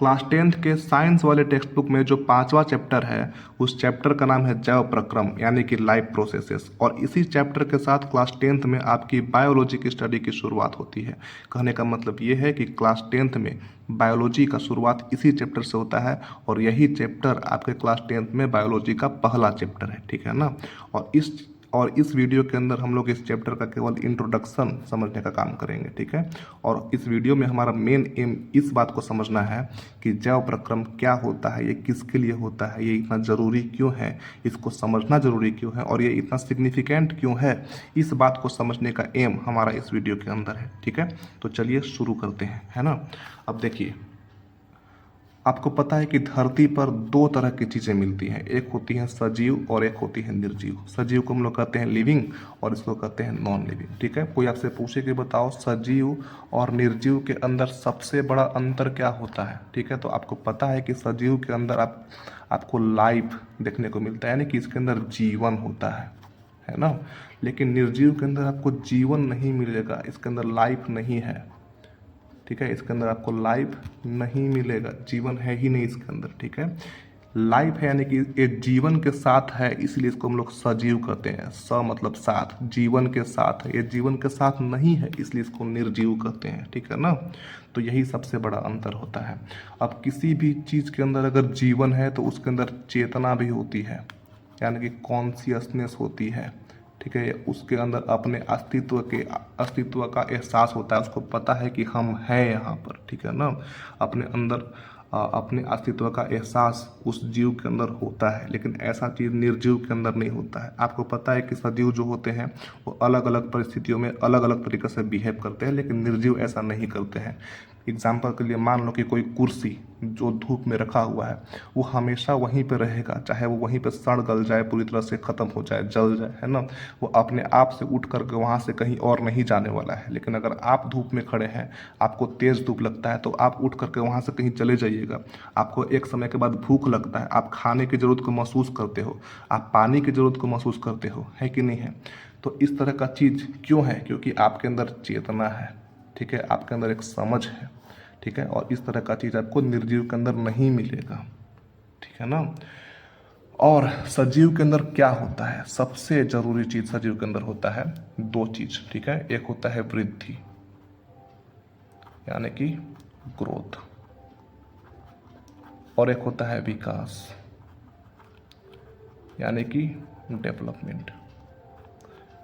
Class 10th के science वाले text book में जो 5वां चैप्टर है उस चैप्टर का नाम है जैव प्रक्रम यानी कि लाइफ प्रोसेसेस। और इसी चैप्टर के साथ क्लास 10th में आपकी बायोलॉजी की स्टडी की शुरुआत होती है। कहने का मतलब ये है कि क्लास 10th में बायोलॉजी का शुरुआत इसी चैप्टर से होता है और यही चैप्टर आपके क्लास 10th में बायोलॉजी का पहला चैप्टर है, ठीक है ना। और इस वीडियो के अंदर हम लोग इस चैप्टर का केवल इंट्रोडक्शन समझने का काम करेंगे, ठीक है। और इस वीडियो में हमारा मेन एम इस बात को समझना है कि जैव प्रक्रम क्या होता है, ये किसके लिए होता है, ये इतना ज़रूरी क्यों है, इसको समझना ज़रूरी क्यों है और ये इतना सिग्निफिकेंट क्यों है, इस बात को समझने का एम हमारा इस वीडियो के अंदर है, ठीक है। तो चलिए शुरू करते हैं, है ना। अब देखिए, आपको पता है कि धरती पर दो तरह की चीज़ें मिलती हैं, एक होती है सजीव और एक होती है निर्जीव। सजीव को हम लोग कहते हैं लिविंग और इसको कहते हैं नॉन लिविंग, ठीक है। कोई आपसे पूछे कि बताओ सजीव और निर्जीव के अंदर सबसे बड़ा अंतर क्या होता है, ठीक है। तो आपको पता है कि सजीव के अंदर आपको लाइफ देखने को मिलता है, यानी कि इसके अंदर जीवन होता है ना। लेकिन निर्जीव के अंदर आपको जीवन नहीं मिलेगा, इसके अंदर लाइफ नहीं है, ठीक है। इसके अंदर आपको लाइफ नहीं मिलेगा, जीवन है ही नहीं इसके अंदर, ठीक है। लाइफ है यानी कि ये जीवन के साथ है, इसलिए इसको हम लोग सजीव कहते हैं। स मतलब साथ, जीवन के साथ है, ये जीवन के साथ नहीं है इसलिए इसको निर्जीव कहते हैं, ठीक है ना। तो यही सबसे बड़ा अंतर होता है। अब किसी भी चीज़ के अंदर अगर जीवन है तो उसके अंदर चेतना भी होती है, यानी कि कॉन्शियसनेस होती है, ठीक है। उसके अंदर अपने अस्तित्व का एहसास होता है, उसको पता है कि हम हैं यहाँ पर, ठीक है ना। अपने अंदर अपने अस्तित्व का एहसास उस जीव के अंदर होता है, लेकिन ऐसा चीज़ निर्जीव के अंदर नहीं होता है। आपको पता है कि सजीव जो होते हैं वो अलग अलग परिस्थितियों में अलग अलग तरीके से बिहेव करते हैं, लेकिन निर्जीव ऐसा नहीं करते हैं। एग्जाम्पल के लिए मान लो कि कोई कुर्सी जो धूप में रखा हुआ है वो हमेशा वहीं पे रहेगा, चाहे वो वहीं पे सड़ गल जाए, पूरी तरह से ख़त्म हो जाए, जल जाए, है ना। वो अपने आप से उठ करके वहाँ से कहीं और नहीं जाने वाला है। लेकिन अगर आप धूप में खड़े हैं, आपको तेज़ धूप लगता है तो आप उठ करके वहाँ से कहीं चले जाइएगा। आपको एक समय के बाद भूख लगता है, आप खाने की ज़रूरत को महसूस करते हो, आप पानी की ज़रूरत को महसूस करते हो, है कि नहीं है। तो इस तरह का चीज़ क्यों है, क्योंकि आपके अंदर चेतना है, ठीक है, आपके अंदर एक समझ है, ठीक है। और इस तरह का चीज़ आपको निर्जीव के अंदर नहीं मिलेगा, ठीक है ना। और सजीव के अंदर क्या होता है, सबसे जरूरी चीज सजीव के अंदर होता है दो चीज, ठीक है। एक होता है वृद्धि यानी कि ग्रोथ, और एक होता है विकास यानी कि डेवलपमेंट,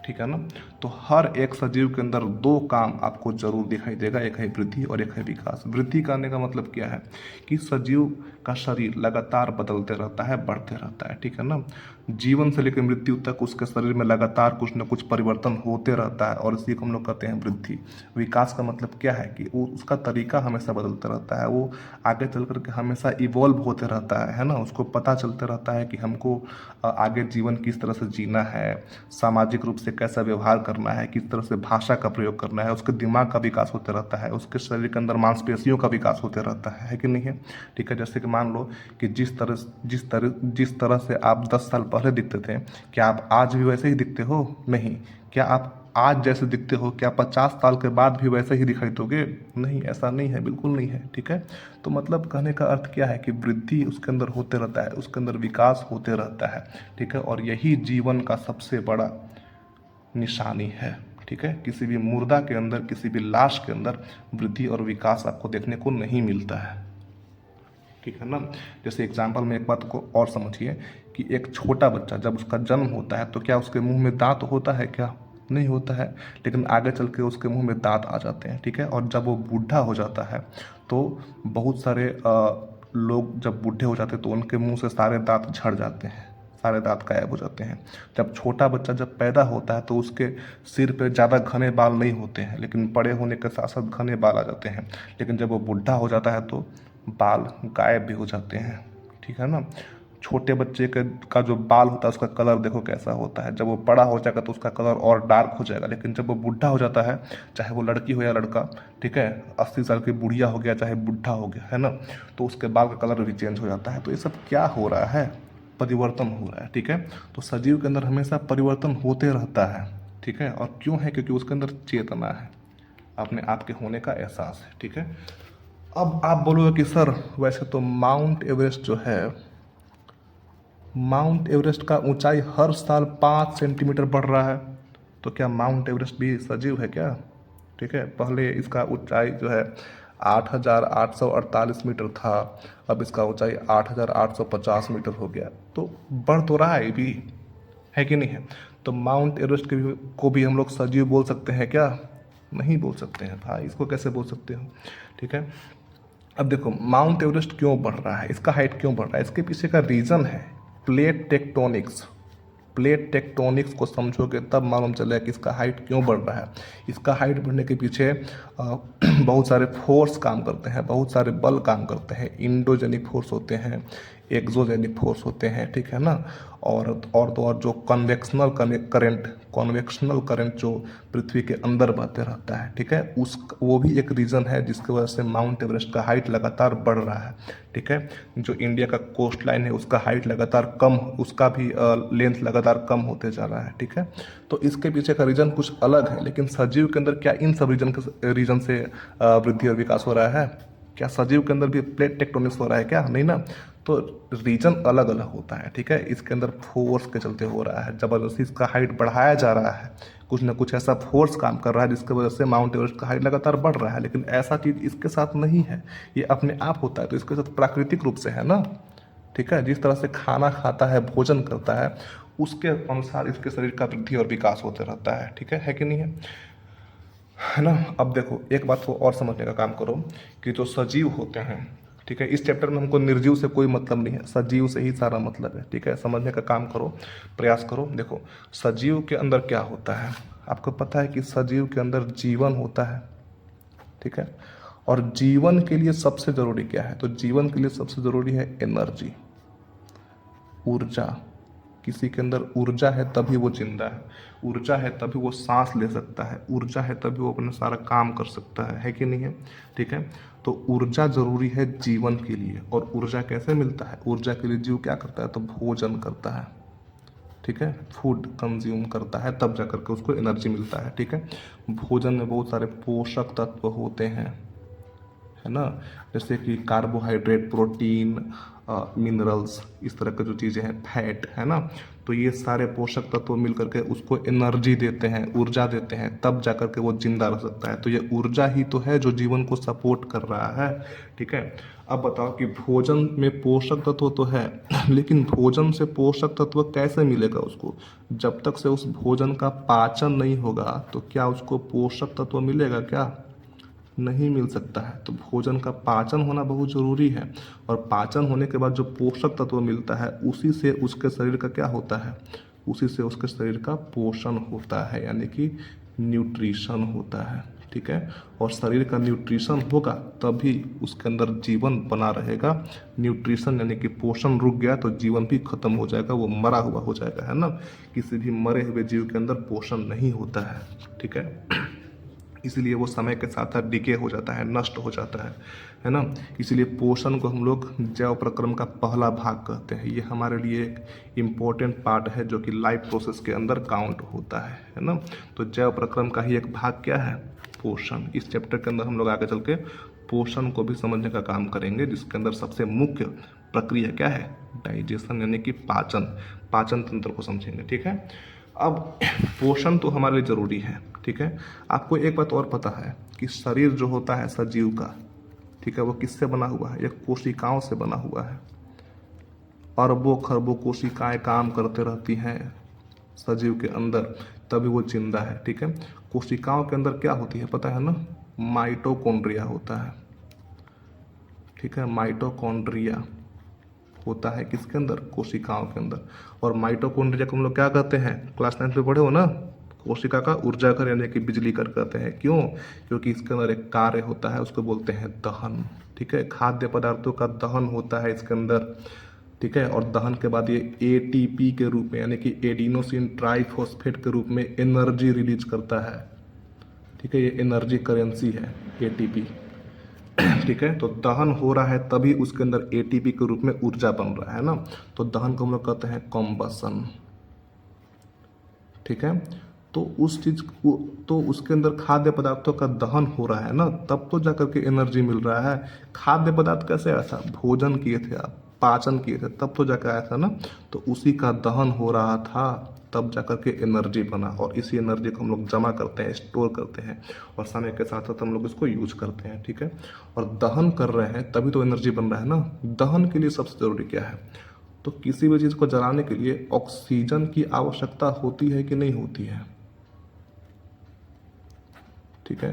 ठीक है ना। तो हर एक सजीव के अंदर दो काम आपको जरूर दिखाई देगा, एक है वृद्धि और एक है विकास। वृद्धि करने का मतलब क्या है कि सजीव का शरीर लगातार बदलते रहता है, बढ़ते रहता है, ठीक है ना। जीवन से लेकर मृत्यु तक उसके शरीर में लगातार कुछ न कुछ परिवर्तन होते रहता है और इसी को हम लोग कहते हैं वृद्धि। विकास का मतलब क्या है कि वो उसका तरीका हमेशा बदलता रहता है, वो आगे चल करके हमेशा इवॉल्व होते रहता है ना। उसको पता चलते रहता है कि हमको आगे जीवन किस तरह से जीना है, सामाजिक रूप से कैसा व्यवहार करना है, किस तरह से भाषा का प्रयोग करना है। उसके दिमाग का विकास होते रहता है, उसके शरीर के अंदर मांसपेशियों का विकास होते रहता है कि नहीं है, ठीक है। जैसे कि मान लो कि जिस तरह से आप 10 साल पहले दिखते थे, क्या आप आज भी वैसे ही दिखते हो? नहीं। क्या आप आज जैसे दिखते हो, क्या 50 साल के बाद भी वैसे ही दिखाई दोगे? नहीं, ऐसा नहीं है, बिल्कुल नहीं है, ठीक है। तो मतलब कहने का अर्थ क्या है कि वृद्धि उसके अंदर होते रहता है, उसके अंदर विकास होते रहता है, ठीक है। और यही जीवन का सबसे बड़ा निशानी है, ठीक है। किसी भी मुर्दा के अंदर, किसी भी लाश के अंदर वृद्धि और विकास आपको देखने को नहीं मिलता है, ठीक है ना। जैसे एग्जाम्पल में एक बात को और समझिए कि एक छोटा बच्चा जब उसका जन्म होता है तो क्या उसके मुंह में दांत होता है? क्या नहीं होता है, लेकिन आगे चल के उसके मुंह में दांत आ जाते हैं, ठीक है। और जब वो बूढ़ा हो जाता है तो बहुत सारे लोग जब बूढ़े हो जाते हैं तो उनके मुंह से सारे दांत झड़ जाते हैं, सारे दांत गायब हो जाते हैं। जब छोटा बच्चा जब पैदा होता है तो उसके सिर पे ज़्यादा घने बाल नहीं होते हैं, लेकिन बड़े होने के साथ साथ घने बाल आ जाते हैं। लेकिन जब वो बूढ़ा हो जाता है तो बाल गायब भी हो जाते हैं, ठीक है ना। छोटे बच्चे का जो बाल होता है उसका कलर देखो कैसा होता है, जब वो बड़ा हो जाएगा तो उसका कलर और डार्क हो जाएगा। लेकिन जब वो बूढ़ा हो जाता है, चाहे वो लड़की हो या लड़का, ठीक है, 80 साल की बुढ़िया हो गया चाहे बूढ़ा हो गया, है ना, तो उसके बाल का कलर भी चेंज हो जाता है। तो ये सब क्या हो रहा है? परिवर्तन हो रहा है, ठीक है। तो सजीव के अंदर हमेशा परिवर्तन होते रहता है, ठीक है। और क्यों है? क्योंकि उसके अंदर चेतना है, अपने आप के होने का एहसास है, ठीक है। अब आप बोलोगे कि सर वैसे तो माउंट एवरेस्ट जो है, माउंट एवरेस्ट का ऊंचाई हर साल 5 सेंटीमीटर बढ़ रहा है, तो क्या माउंट एवरेस्ट भी सजीव है क्या? ठीक है, पहले इसका ऊंचाई जो है 8,848 मीटर था, अब इसका ऊंचाई 8,850 मीटर हो गया, तो बढ़ तो रहा है ये भी, है कि नहीं है? तो माउंट एवरेस्ट को भी हम लोग सजीव बोल सकते हैं क्या? नहीं बोल सकते हैं भाई, इसको कैसे बोल सकते हो? ठीक है, अब देखो माउंट एवरेस्ट क्यों बढ़ रहा है, इसका हाइट क्यों बढ़ रहा है, इसके पीछे का रीज़न है प्लेट टेक्टोनिक्स। प्लेट टेक्टोनिक्स को समझोगे तब मालूम चलेगा कि इसका हाइट क्यों बढ़ रहा है। इसका हाइट बढ़ने के पीछे बहुत सारे फोर्स काम करते हैं, बहुत सारे बल काम करते हैं। इंडोजेनिक फोर्स होते हैं, एक्सोजेनिक फोर्स होते हैं, ठीक है ना। और तो और जो कन्वेक्शनल करंट जो पृथ्वी के अंदर बहते रहता है, ठीक है, उस वो भी एक रीज़न है जिसकी वजह से माउंट एवरेस्ट का हाइट लगातार बढ़ रहा है। ठीक है, जो इंडिया का कोस्ट लाइन है उसका हाइट लगातार कम, उसका भी लेंथ लगातार कम होते जा रहा है। ठीक है, तो इसके पीछे का रीज़न कुछ अलग है, लेकिन सजीव के अंदर क्या इन सब रीजन से वृद्धि और विकास हो रहा है? क्या सजीव के अंदर भी प्लेट टेक्टोनिक्स हो रहा है क्या? नहीं ना। तो रीजन अलग अलग होता है। ठीक है, इसके अंदर फोर्स के चलते हो रहा है, ज़बरदस्ती इसका हाइट बढ़ाया जा रहा है, कुछ ना कुछ ऐसा फोर्स काम कर रहा है जिसकी वजह से माउंट एवरेस्ट का हाइट लगातार बढ़ रहा है। लेकिन ऐसा चीज़ इसके साथ नहीं है, ये अपने आप होता है, तो इसके साथ प्राकृतिक रूप से है ना। ठीक है, जिस तरह से खाना खाता है, भोजन करता है, उसके अनुसार इसके शरीर का वृद्धि और विकास होते रहता है। ठीक है कि नहीं है ना। अब देखो एक बात को और समझने का काम करो कि जो सजीव होते हैं, ठीक है, इस चैप्टर में हमको निर्जीव से कोई मतलब नहीं है, सजीव से ही सारा मतलब है। ठीक है, समझने का काम करो, प्रयास करो। देखो सजीव के अंदर क्या होता है, आपको पता है कि सजीव के अंदर जीवन होता है। ठीक है, और जीवन के लिए सबसे ज़रूरी क्या है? तो जीवन के लिए सबसे ज़रूरी है एनर्जी, ऊर्जा। किसी के अंदर ऊर्जा है तभी वो जिंदा है, ऊर्जा है तभी वो सांस ले सकता है, ऊर्जा है तभी वो अपना सारा काम कर सकता है कि नहीं है? ठीक है, तो ऊर्जा ज़रूरी है जीवन के लिए। और ऊर्जा कैसे मिलता है? ऊर्जा के लिए जीव क्या करता है? तो भोजन करता है। ठीक है, फूड कंज्यूम करता है, तब जाकर के उसको एनर्जी मिलता है। ठीक है, भोजन में बहुत सारे पोषक तत्व होते हैं, है ना, जैसे कि कार्बोहाइड्रेट, प्रोटीन, मिनरल्स, इस तरह की जो चीज़ें हैं, फैट, है ना। तो ये सारे पोषक तत्व मिल करके उसको एनर्जी देते हैं, ऊर्जा देते हैं, तब जा कर के वो जिंदा रह सकता है। तो ये ऊर्जा ही तो है जो जीवन को सपोर्ट कर रहा है। ठीक है, अब बताओ कि भोजन में पोषक तत्व तो है, लेकिन भोजन से पोषक तत्व कैसे मिलेगा उसको? जब तक से उस भोजन का पाचन नहीं होगा तो क्या उसको पोषक तत्व मिलेगा क्या? नहीं मिल सकता है। तो भोजन का पाचन होना बहुत ज़रूरी है, और पाचन होने के बाद जो पोषक तत्व मिलता है उसी से उसके शरीर का क्या होता है? उसी से उसके शरीर का पोषण होता है, यानी कि न्यूट्रिशन होता है। ठीक है, और शरीर का न्यूट्रिशन होगा तभी उसके अंदर जीवन बना रहेगा। न्यूट्रिशन यानी कि पोषण रुक गया तो जीवन भी खत्म हो जाएगा, वो मरा हुआ हो जाएगा, है ना। किसी भी मरे हुए जीव के अंदर पोषण नहीं होता है। ठीक है, इसलिए वो समय के साथ साथ डिके हो जाता है, नष्ट हो जाता है ना। इसलिए पोषण को हम लोग जैव प्रक्रम का पहला भाग कहते हैं। ये हमारे लिए एक इम्पोर्टेंट पार्ट है जो कि लाइफ प्रोसेस के अंदर काउंट होता है ना। तो जैव प्रक्रम का ही एक भाग क्या है? पोषण। इस चैप्टर के अंदर हम लोग आगे चल के पोषण को भी समझने का काम करेंगे, जिसके अंदर सबसे मुख्य प्रक्रिया क्या है? डाइजेशन, यानी कि पाचन तंत्र को समझेंगे। ठीक है, अब पोषण तो हमारे लिए ज़रूरी है। ठीक है, आपको एक बात और पता है कि शरीर जो होता है सजीव का, ठीक है, वो किससे बना हुआ है? ये कोशिकाओं से बना हुआ है। अरबों खरबों कोशिकाएं काम करते रहती हैं सजीव के अंदर, तभी वो जिंदा है। ठीक है, कोशिकाओं के अंदर क्या होती है पता है ना? माइटोकॉन्ड्रिया होता है। ठीक है, माइटोकॉन्ड्रिया होता है किसके अंदर? कोशिकाओं के अंदर। और माइटोकॉन्ड्रिया को हम लोग क्या कहते हैं? क्लास 9 में पढ़े हो ना, कोशिका का ऊर्जा घर यानी कि बिजली घर कहते हैं। क्यों? क्योंकि इसके अंदर एक कार्य होता है, उसको बोलते हैं दहन। ठीक है, खाद्य पदार्थों का दहन होता है इसके अंदर। ठीक है, और दहन के बाद ये एटीपी के रूप में, यानी कि एडिनोसिन ट्राइफॉस्फेट के रूप में एनर्जी रिलीज करता है। ठीक है, ये एनर्जी करेंसी है एटीपी। ठीक है, तो दहन हो रहा है तभी उसके अंदर एटीपी के रूप में ऊर्जा बन रहा है ना। तो दहन को हम लोग कहते हैं कॉम्बसन। ठीक है, तो उस चीज़ को, तो उसके अंदर खाद्य पदार्थों का दहन हो रहा है ना, तब तो जाकर के एनर्जी मिल रहा है। खाद्य पदार्थ कैसे आया था? भोजन किए थे आप, पाचन किए थे, तब तो जाकर आया था ना। तो उसी का दहन हो रहा था, तब जाकर के एनर्जी बना, और इसी एनर्जी को हम लोग जमा करते हैं, स्टोर करते हैं, और समय के साथ साथ हम लोग इसको यूज करते हैं, ठीक है। और दहन कर रहे हैं तभी तो एनर्जी बन रहा है ना। दहन के लिए सबसे ज़रूरी क्या है? तो किसी भी चीज़ को जलाने के लिए ऑक्सीजन की आवश्यकता होती है कि नहीं होती है? ठीक है,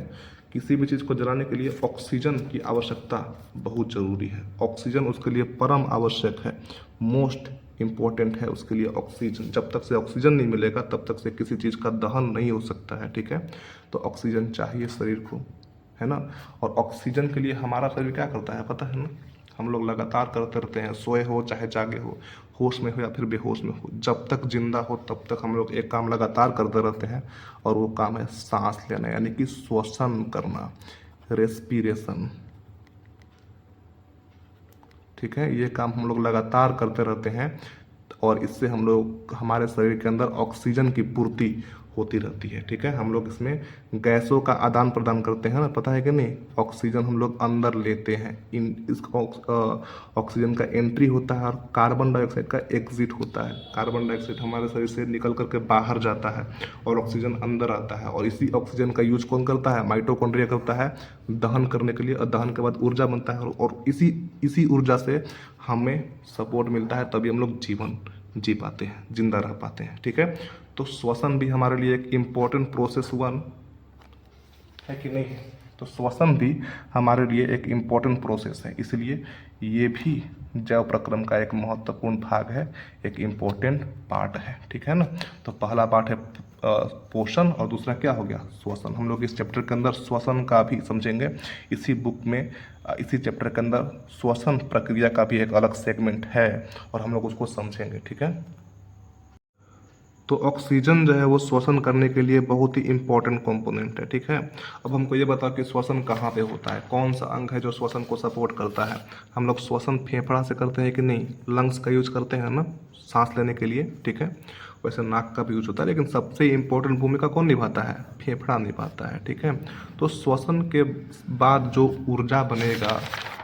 किसी भी चीज़ को जलाने के लिए ऑक्सीजन की आवश्यकता बहुत ज़रूरी है। ऑक्सीजन उसके लिए परम आवश्यक है, मोस्ट इम्पोर्टेंट है उसके लिए ऑक्सीजन। जब तक से ऑक्सीजन नहीं मिलेगा तब तक से किसी चीज़ का दहन नहीं हो सकता है, ठीक है। तो ऑक्सीजन चाहिए शरीर को, है ना। और ऑक्सीजन के लिए हमारा शरीर क्या करता है पता है ना? हम लोग लगातार करते रहते हैं, सोए हो चाहे जागे हो, होश में हो या फिर बेहोश में हो, जब तक जिंदा हो तब तक हम लोग एक काम लगातार करते रहते हैं, और वो काम है सांस लेना, यानी कि श्वसन करना, रेस्पिरेशन, ठीक है। ये काम हम लोग लगातार करते रहते हैं, और इससे हम लोग, हमारे शरीर के अंदर ऑक्सीजन की पूर्ति होती रहती है, ठीक है। हम लोग इसमें गैसों का आदान प्रदान करते हैं ना, पता है कि नहीं? ऑक्सीजन हम लोग अंदर लेते हैं, इन इस ऑक्सीजन का एंट्री होता है और कार्बन डाइऑक्साइड का एग्जिट होता है। कार्बन डाइऑक्साइड हमारे शरीर से निकल करके बाहर जाता है और ऑक्सीजन अंदर आता है, और इसी ऑक्सीजन का यूज कौन करता है? माइटोकॉन्ड्रिया करता है दहन करने के लिए, और दहन के बाद ऊर्जा बनता है, और इसी ऊर्जा से हमें सपोर्ट मिलता है, तभी हम लोग जीवन जी पाते हैं, जिंदा रह पाते हैं, ठीक है। तो श्वसन भी हमारे लिए एक इम्पोर्टेंट प्रोसेस वन है कि नहीं? तो श्वसन भी हमारे लिए एक इम्पोर्टेंट प्रोसेस है, इसलिए ये भी जैव प्रक्रम का एक महत्वपूर्ण भाग है, एक इम्पोर्टेंट पार्ट है, ठीक है ना। तो पहला पार्ट है पोषण, और दूसरा क्या हो गया? श्वसन। हम लोग इस चैप्टर के अंदर श्वसन का भी समझेंगे। इसी बुक में इसी चैप्टर के अंदर श्वसन प्रक्रिया का भी एक अलग सेगमेंट है, और हम लोग उसको समझेंगे, ठीक है। तो ऑक्सीजन जो है वो श्वसन करने के लिए बहुत ही इंपॉर्टेंट कंपोनेंट है, ठीक है। अब हमको ये बताओ कि श्वसन कहाँ पे होता है, कौन सा अंग है जो श्वसन को सपोर्ट करता है? हम लोग श्वसन फेफड़ा से करते हैं कि नहीं? लंग्स का यूज करते हैं ना सांस लेने के लिए, ठीक है। वैसे नाक का भी यूज होता है, लेकिन सबसे इम्पोर्टेंट भूमिका कौन निभाता है? फेफड़ा निभाता है, ठीक है। तो श्वसन के बाद जो ऊर्जा बनेगा,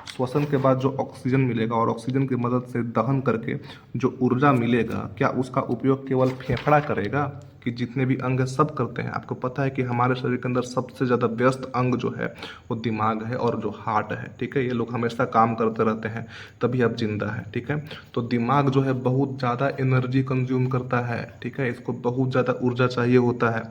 श्वसन के बाद जो ऑक्सीजन मिलेगा, और ऑक्सीजन की मदद से दहन करके जो ऊर्जा मिलेगा, क्या उसका उपयोग केवल फेफड़ा करेगा कि जितने भी अंग सब करते हैं? आपको पता है कि हमारे शरीर के अंदर सबसे ज़्यादा व्यस्त अंग जो है वो दिमाग है और जो हार्ट है, ठीक है। ये लोग हमेशा काम करते रहते हैं, तभी आप जिंदा है, ठीक है। तो दिमाग जो है बहुत ज़्यादा एनर्जी कंज्यूम करता है, ठीक है। इसको बहुत ज़्यादा ऊर्जा चाहिए होता है।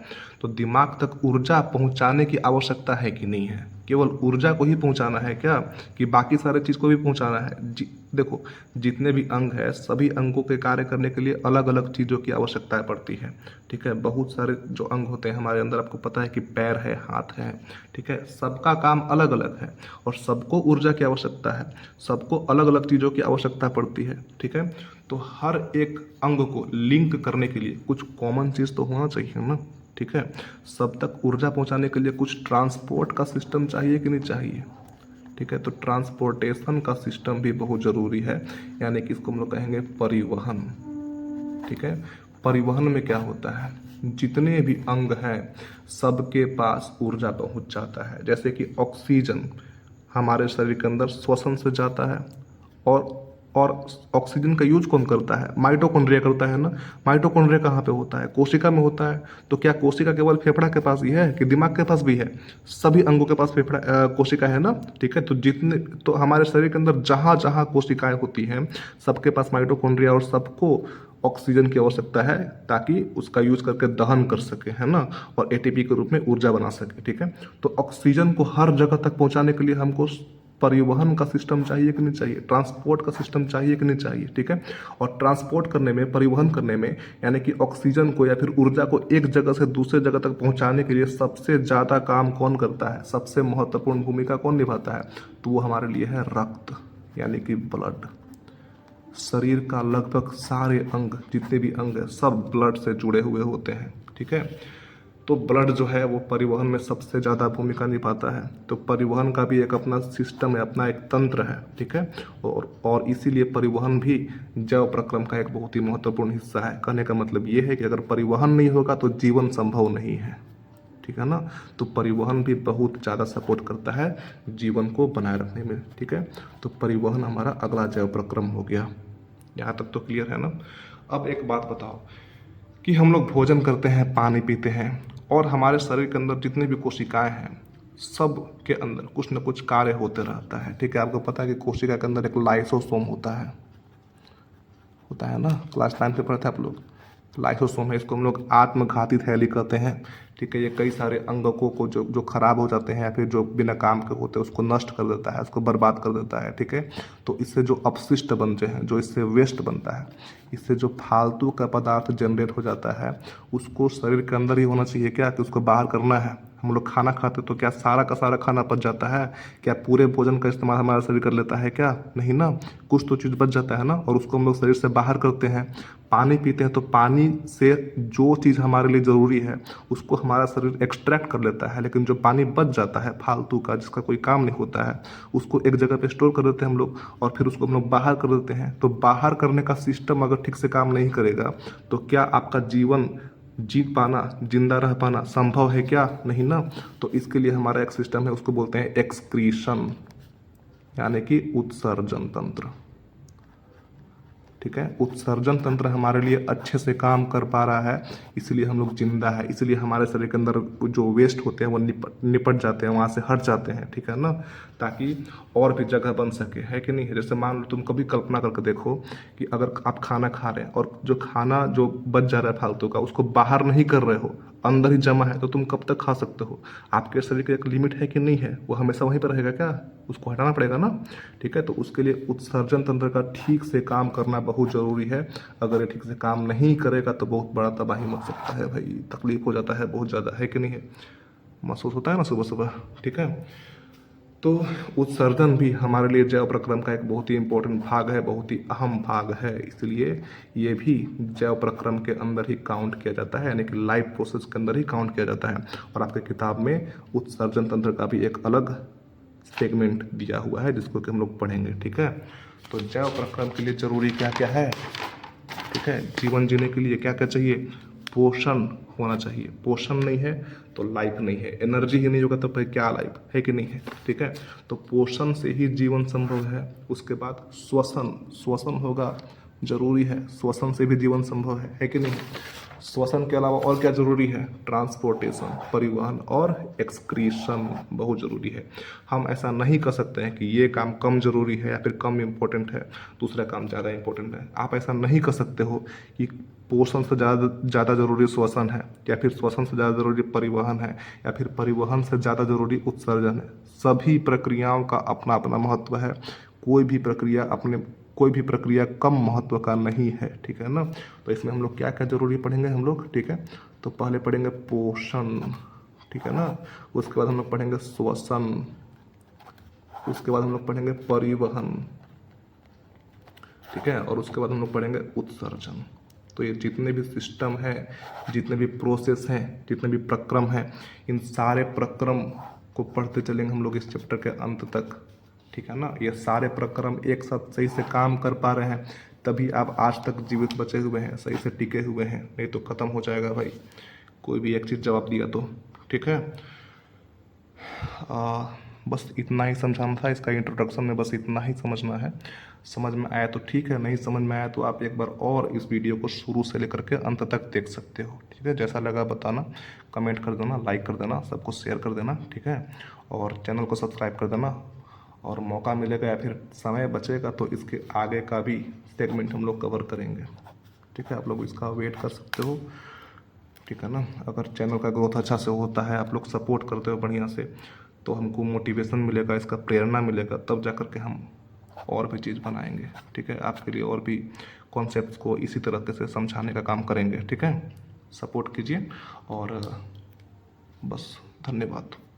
तो दिमाग तक ऊर्जा पहुँचाने की आवश्यकता है कि नहीं है? केवल ऊर्जा को ही पहुंचाना है क्या, कि बाकी सारे चीज़ को भी पहुंचाना है? देखो, जितने भी अंग है, सभी अंगों के कार्य करने के लिए अलग अलग चीज़ों की आवश्यकता पड़ती है, ठीक है। बहुत सारे जो अंग होते हैं हमारे अंदर, आपको पता है कि पैर है, हाथ है, ठीक है। सबका काम अलग अलग है, और सबको ऊर्जा की आवश्यकता है, सबको अलग अलग चीज़ों की आवश्यकता पड़ती है, ठीक है। तो हर एक अंग को लिंक करने के लिए कुछ कॉमन चीज़ तो होना चाहिए ना, ठीक है। सब तक ऊर्जा पहुंचाने के लिए कुछ ट्रांसपोर्ट का सिस्टम चाहिए कि नहीं चाहिए? ठीक है, तो ट्रांसपोर्टेशन का सिस्टम भी बहुत ज़रूरी है, यानी कि इसको हम लोग कहेंगे परिवहन, ठीक है। परिवहन में क्या होता है? जितने भी अंग हैं सबके पास ऊर्जा पहुंच जाता है। जैसे कि ऑक्सीजन हमारे शरीर के अंदर श्वसन से जाता है, और और ऑक्सीजन का यूज कौन करता है? माइटोकॉन्ड्रिया करता है ना। माइटोकॉन्ड्रिया कहाँ पे होता है? कोशिका में होता है। तो क्या कोशिका केवल फेफड़ा के पास ही है कि दिमाग के पास भी है? सभी अंगों के पास फेफड़ा कोशिका है ना, ठीक है। तो जितने, तो हमारे शरीर के अंदर जहाँ जहाँ कोशिकाएं होती हैं सबके पास माइटोकॉन्ड्रिया, और सबको ऑक्सीजन की आवश्यकता है ताकि उसका यूज करके दहन कर सके, है ना, और एटीपी के रूप में ऊर्जा बना सके, ठीक है। तो ऑक्सीजन को हर जगह तक पहुंचाने के लिए हमको परिवहन का सिस्टम चाहिए कि नहीं चाहिए? ट्रांसपोर्ट का सिस्टम चाहिए कि नहीं चाहिए, ठीक है। और ट्रांसपोर्ट करने में, परिवहन करने में, यानी कि ऑक्सीजन को या फिर ऊर्जा को एक जगह से दूसरे जगह तक पहुंचाने के लिए सबसे ज़्यादा काम कौन करता है? सबसे महत्वपूर्ण भूमिका कौन निभाता है? तो वो हमारे लिए है रक्त, यानी कि ब्लड। शरीर का लगभग सारे अंग, जितने भी अंग हैं, सब ब्लड से जुड़े हुए होते हैं, ठीक है। तो ब्लड जो है वो परिवहन में सबसे ज़्यादा भूमिका निभाता है। तो परिवहन का भी एक अपना सिस्टम है, अपना एक तंत्र है, ठीक है। और इसीलिए परिवहन भी जैव प्रक्रम का एक बहुत ही महत्वपूर्ण हिस्सा है। कहने का मतलब ये है कि अगर परिवहन नहीं होगा तो जीवन संभव नहीं है, ठीक है ना। तो परिवहन भी बहुत ज़्यादा सपोर्ट करता है जीवन को बनाए रखने में, ठीक है। तो परिवहन हमारा अगला जैव प्रक्रम हो गया। यहाँ तक तो क्लियर है ना। अब एक बात बताओ कि हम लोग भोजन करते हैं, पानी पीते हैं, और हमारे शरीर के अंदर जितनी भी कोशिकाएं हैं सब के अंदर कुछ न कुछ कार्य होते रहता है, ठीक है। आपको पता है कि कोशिका के अंदर एक लाइसोसोम होता है ना, क्लास 9 पे पढ़ते हैं आप लोग। लाइसोसोम है, इसको हम लोग आत्मघाती थैली कहते हैं, ठीक है। ये कई सारे अंगकों को जो खराब हो जाते हैं या फिर जो बिना काम के होते हैं उसको नष्ट कर देता है, उसको बर्बाद कर देता है, ठीक है। तो इससे जो अपशिष्ट बनते हैं, जो इससे वेस्ट बनता है, इससे जो फालतू का पदार्थ जनरेट हो जाता है, उसको शरीर के अंदर ही होना चाहिए क्या, कि उसको बाहर करना है। हम लोग खाना खाते तो क्या सारा का सारा खाना पच जाता है? क्या पूरे भोजन का इस्तेमाल हमारा शरीर कर लेता है क्या? नहीं ना, कुछ तो चीज़ बच जाता है ना, और उसको हम लोग शरीर से बाहर करते हैं। पानी पीते हैं तो पानी से जो चीज़ हमारे लिए ज़रूरी है उसको हमारा शरीर एक्सट्रैक्ट कर लेता है, लेकिन जो पानी बच जाता है फालतू का, जिसका कोई काम नहीं होता है, उसको एक जगह पे स्टोर कर देते हैं हम लोग, और फिर उसको हम लोग बाहर कर देते हैं। तो बाहर करने का सिस्टम अगर ठीक से काम नहीं करेगा तो क्या आपका जीवन जी पाना, जिंदा रह पाना संभव है क्या? नहीं ना। तो इसके लिए हमारा एक सिस्टम है, उसको बोलते हैं एक्सक्रीशन, यानी कि उत्सर्जन तंत्र, ठीक है। उत्सर्जन तंत्र हमारे लिए अच्छे से काम कर पा रहा है, इसलिए हम लोग जिंदा है, इसलिए हमारे शरीर के अंदर जो वेस्ट होते हैं वो निपट जाते हैं, वहाँ से हट जाते हैं, ठीक है ना, ताकि और भी जगह बन सके, है कि नहीं। जैसे मान लो तुम कभी कल्पना करके देखो कि अगर आप खाना खा रहे हैं और जो खाना जो बच जा रहा है फालतू का, उसको बाहर नहीं कर रहे हो, अंदर ही जमा है, तो तुम कब तक खा सकते हो? आपके शरीर की एक लिमिट है कि नहीं है? वो हमेशा वहीं पर रहेगा क्या? उसको हटाना पड़ेगा ना, ठीक है। तो उसके लिए उत्सर्जन तंत्र का ठीक से काम करना बहुत ज़रूरी है। अगर ये ठीक से काम नहीं करेगा तो बहुत बड़ा तबाही मच सकता है भाई, तकलीफ हो जाता है बहुत ज़्यादा, है कि नहीं है। महसूस होता है ना सुबह सुबह, ठीक है। तो उत्सर्जन भी हमारे लिए जैव प्रक्रम का एक बहुत ही इम्पोर्टेंट भाग है, बहुत ही अहम भाग है, इसलिए ये भी जैव प्रक्रम के अंदर ही काउंट किया जाता है, यानी कि लाइफ प्रोसेस के अंदर ही काउंट किया जाता है। और आपके किताब में उत्सर्जन तंत्र का भी एक अलग सेगमेंट दिया हुआ है जिसको कि हम लोग पढ़ेंगे, ठीक है। तो जैव प्रक्रम के लिए जरूरी क्या क्या है, ठीक है। जीवन जीने के लिए क्या क्या चाहिए? पोषण होना चाहिए, पोषण नहीं है तो लाइफ नहीं है, एनर्जी ही नहीं होगा तो फिर क्या लाइफ, है कि नहीं है, ठीक है। तो पोषण से ही जीवन संभव है। उसके बाद श्वसन होगा, जरूरी है, श्वसन से भी जीवन संभव है कि नहीं। श्वसन के अलावा और क्या जरूरी है? ट्रांसपोर्टेशन, परिवहन, और एक्सक्रीशन बहुत ज़रूरी है। हम ऐसा नहीं कर सकते हैं कि ये काम कम जरूरी है या फिर कम इम्पोर्टेंट है, दूसरा काम ज़्यादा इम्पोर्टेंट है। आप ऐसा नहीं कर सकते हो कि पोषण से ज़्यादा जरूरी श्वसन है, या फिर श्वसन से ज़्यादा जरूरी परिवहन है, या फिर परिवहन से ज़्यादा जरूरी उत्सर्जन है। सभी प्रक्रियाओं का अपना अपना महत्व है, कोई भी प्रक्रिया कम महत्व का नहीं है, ठीक है ना। तो इसमें हम लोग क्या क्या जरूरी पढ़ेंगे हम लोग, ठीक है। तो पहले पढ़ेंगे पोषण, ठीक है ना। उसके बाद हम लोग पढ़ेंगे श्वसन, उसके बाद हम लोग पढ़ेंगे परिवहन, ठीक है। और उसके बाद हम लोग पढ़ेंगे उत्सर्जन। तो ये जितने भी सिस्टम है, जितने भी प्रोसेस हैं, जितने भी प्रक्रम हैं, इन सारे प्रक्रम को पढ़ते चलेंगे हम लोग इस चैप्टर के अंत तक, ठीक है ना। ये सारे प्रक्रम एक साथ सही से काम कर पा रहे हैं तभी आप आज तक जीवित बचे हुए हैं, सही से टिके हुए हैं, नहीं तो ख़त्म हो जाएगा भाई कोई भी एक चीज़ जवाब दिया तो, ठीक है। बस इतना ही समझाना था, इसका इंट्रोडक्शन में बस इतना ही समझना है। समझ में आया तो ठीक है, नहीं समझ में आया तो आप एक बार और इस वीडियो को शुरू से लेकर के अंत तक देख सकते हो, ठीक है। जैसा लगा बताना, कमेंट कर देना, लाइक कर देना, सबको शेयर कर देना, ठीक है। और चैनल को सब्सक्राइब कर देना, और मौका मिलेगा या फिर समय बचेगा तो इसके आगे का भी सेगमेंट हम लोग कवर करेंगे, ठीक है। आप लोग इसका वेट कर सकते हो, ठीक है ना। अगर चैनल का ग्रोथ अच्छा से होता है, आप लोग सपोर्ट करते हो बढ़िया से, तो हमको मोटिवेशन मिलेगा, इसका प्रेरणा मिलेगा, तब जा कर के हम और भी चीज़ बनाएंगे, ठीक है। आपके लिए और भी कॉन्सेप्ट्स को इसी तरह से समझाने का काम करेंगे, ठीक है। सपोर्ट कीजिए और बस, धन्यवाद।